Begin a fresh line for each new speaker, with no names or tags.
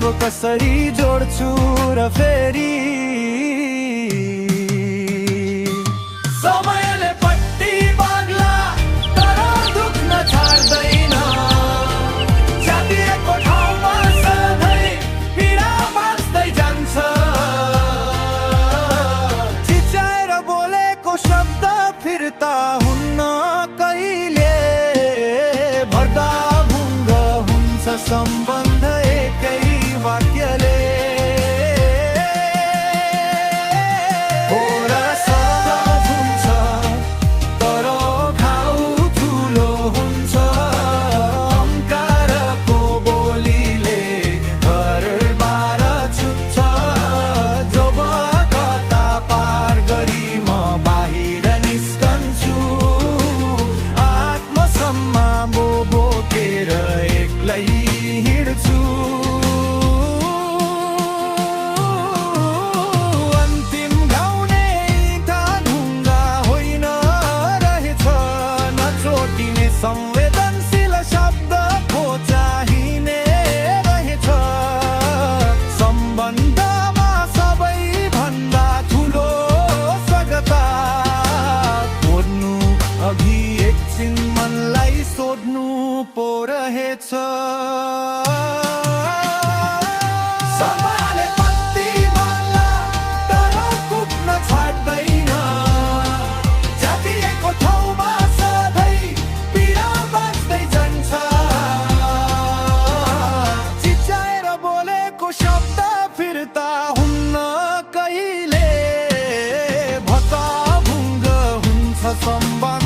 धागो कसरी जोड्छु र फेरि समयले पट्टी बाग्ला तर दुख्न छाड्दैन। च्यातिएको ठाउँमा सधैँ पीडा बाँच्दै जान्छ। चिच्याएर बोलेको शब्द फिर्ता हुन्न कहिले। भर्दा भुङ्ग हुन्छ सम्बन्ध एकै वाक्यले। संवेदनशील शब्द को चाहिने रहेछ। सम्बन्धमा सबैभन्दा ठुलो सगता खोज्नु अघि एकछिन मनलाई सोध्नु पो रहेछ। समयले पत्ती बाल्ला तर कुट्न छाड्दैन। च्यातिएको ठाउँमा सधैँ पीडा बाँच्दै जान्छ। चिच्याएर बोलेको शब्द फिर्ता हुन्न कहिले। भत्काभुङ्ग हुन्छ सम्बन्ध